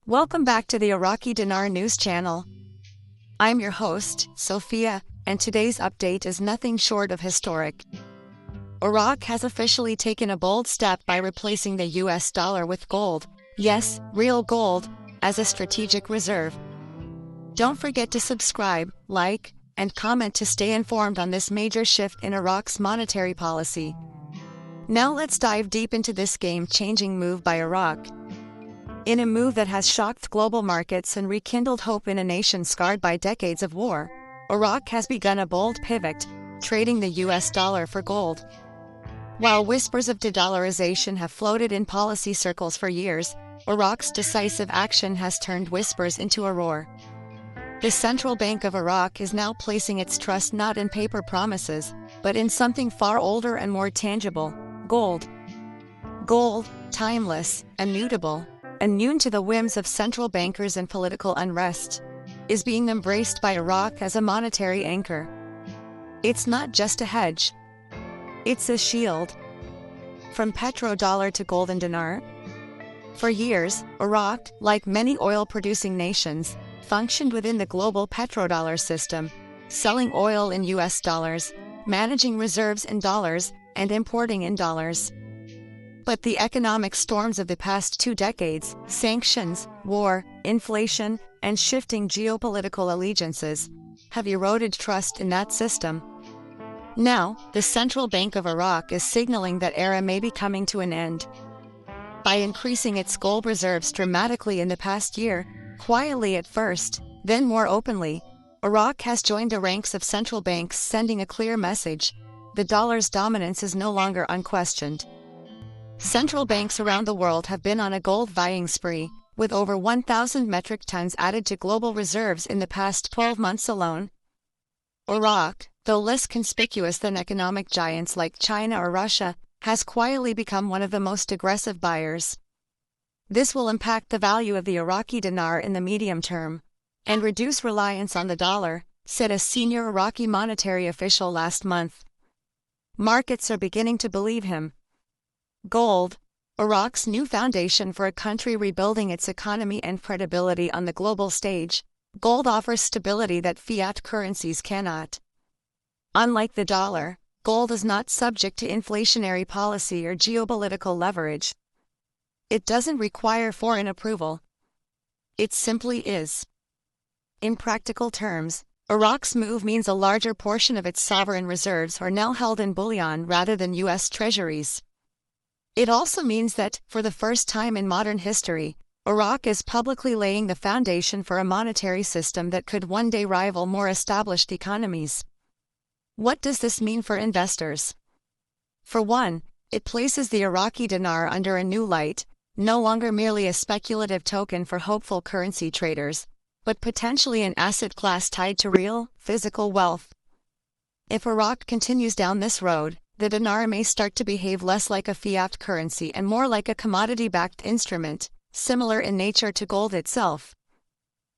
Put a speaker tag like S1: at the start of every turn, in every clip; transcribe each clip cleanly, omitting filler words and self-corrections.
S1: Welcome back to the Iraqi Dinar News channel. I'm your host, Sophia, and today's update is nothing short of historic. Iraq has officially taken a bold step by replacing the US dollar with gold, yes, real gold, as a strategic reserve. Don't forget to subscribe, like, and comment to stay informed on this major shift in Iraq's monetary policy. Now let's dive deep into this game-changing move by Iraq. In a move that has shocked global markets and rekindled hope in a nation scarred by decades of war, Iraq has begun a bold pivot, trading the US dollar for gold. While whispers of de-dollarization have floated in policy circles for years, Iraq's decisive action has turned whispers into a roar. The Central Bank of Iraq is now placing its trust not in paper promises, but in something far older and more tangible: gold. Gold, timeless, immutable, immune to the whims of central bankers and political unrest, is being embraced by Iraq as a monetary anchor. It's not just a hedge. It's a shield. From petrodollar to golden dinar. For years, Iraq, like many oil-producing nations, functioned within the global petrodollar system, selling oil in US dollars, managing reserves in dollars, and importing in dollars. But the economic storms of the past 2 decades, sanctions, war, inflation, and shifting geopolitical allegiances, have eroded trust in that system. Now, the Central Bank of Iraq is signaling that era may be coming to an end. By increasing its gold reserves dramatically in the past year, quietly at first, then more openly, Iraq has joined the ranks of central banks, sending a clear message: the dollar's dominance is no longer unquestioned. Central banks around the world have been on a gold buying spree, with over 1,000 metric tons added to global reserves in the past 12 months alone. Iraq, though less conspicuous than economic giants like China or Russia, has quietly become one of the most aggressive buyers. This will impact the value of the Iraqi dinar in the medium term, and reduce reliance on the dollar, said a senior Iraqi monetary official last month. Markets are beginning to believe him. Gold, Iraq's new foundation for a country rebuilding its economy and credibility on the global stage, gold offers stability that fiat currencies cannot. Unlike the dollar, gold is not subject to inflationary policy or geopolitical leverage. It doesn't require foreign approval. It simply is. In practical terms, Iraq's move means a larger portion of its sovereign reserves are now held in bullion rather than U.S. treasuries. It also means that, for the first time in modern history, Iraq is publicly laying the foundation for a monetary system that could one day rival more established economies. What does this mean for investors? For one, it places the Iraqi dinar under a new light, no longer merely a speculative token for hopeful currency traders, but potentially an asset class tied to real, physical wealth. If Iraq continues down this road, the dinar may start to behave less like a fiat currency and more like a commodity-backed instrument, similar in nature to gold itself.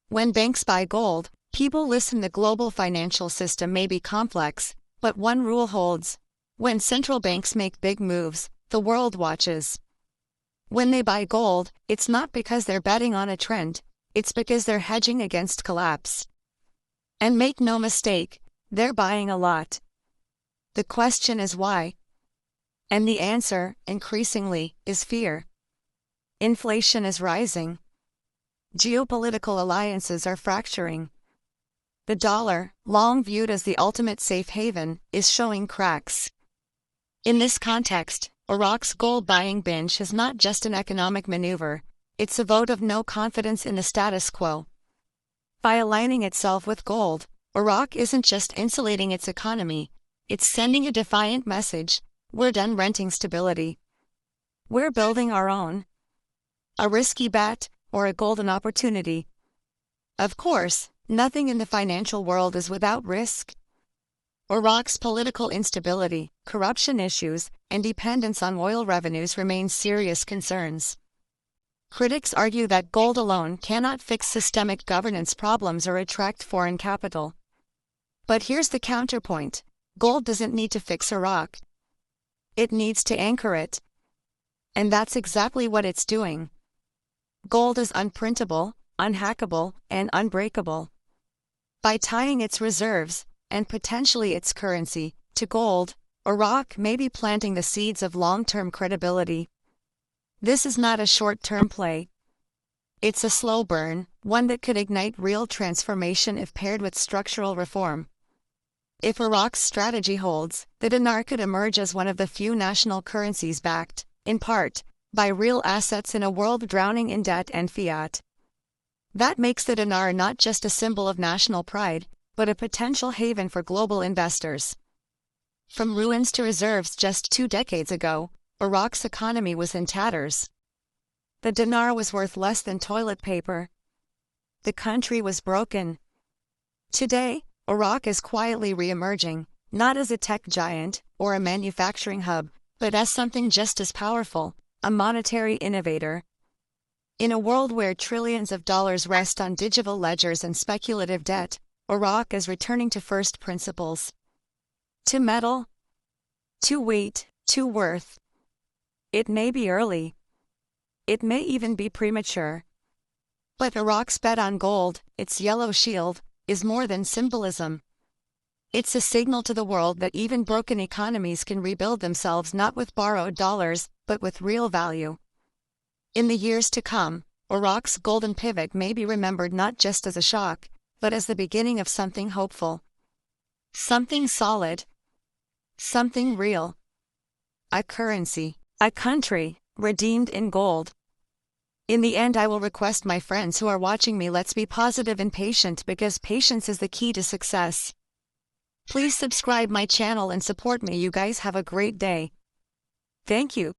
S1: When banks buy gold, people listen. The global financial system may be complex, but one rule holds: when central banks make big moves, the world watches. When they buy gold, it's not because they're betting on a trend, it's because they're hedging against collapse. And make no mistake, they're buying a lot. The question is why? And the answer, increasingly, is fear. Inflation is rising. Geopolitical alliances are fracturing. The dollar, long viewed as the ultimate safe haven, is showing cracks. In this context, Iraq's gold buying binge is not just an economic maneuver, it's a vote of no confidence in the status quo. By aligning itself with gold, Iraq isn't just insulating its economy, it's sending a defiant message: we're done renting stability. We're building our own. A risky bet, or a golden opportunity? Of course, nothing in the financial world is without risk. Iraq's political instability, corruption issues, and dependence on oil revenues remain serious concerns. Critics argue that gold alone cannot fix systemic governance problems or attract foreign capital. But here's the counterpoint: gold doesn't need to fix Iraq. It needs to anchor it. And that's exactly what it's doing. Gold is unprintable, unhackable, and unbreakable. By tying its reserves, and potentially its currency, to gold, Iraq may be planting the seeds of long-term credibility. This is not a short-term play. It's a slow burn, one that could ignite real transformation if paired with structural reform. If Iraq's strategy holds, the dinar could emerge as one of the few national currencies backed, in part, by real assets in a world drowning in debt and fiat. That makes the dinar not just a symbol of national pride, but a potential haven for global investors. From ruins to reserves just 2 decades ago, Iraq's economy was in tatters. The dinar was worth less than toilet paper. The country was broken. Today, Iraq is quietly re-emerging, not as a tech giant or a manufacturing hub, but as something just as powerful, a monetary innovator. In a world where trillions of dollars rest on digital ledgers and speculative debt, Iraq is returning to first principles. To metal, to weight, to worth. It may be early. It may even be premature. But Iraq's bet on gold, its yellow shield, is more than symbolism. It's a signal to the world that even broken economies can rebuild themselves not with borrowed dollars, but with real value. In the years to come, Iraq's golden pivot may be remembered not just as a shock, but as the beginning of something hopeful. Something solid. Something real. A currency, a country, redeemed in gold. In the end, I will request my friends who are watching me, let's be positive and patient, because patience is the key to success. Please subscribe my channel and support me. You guys have a great day. Thank you.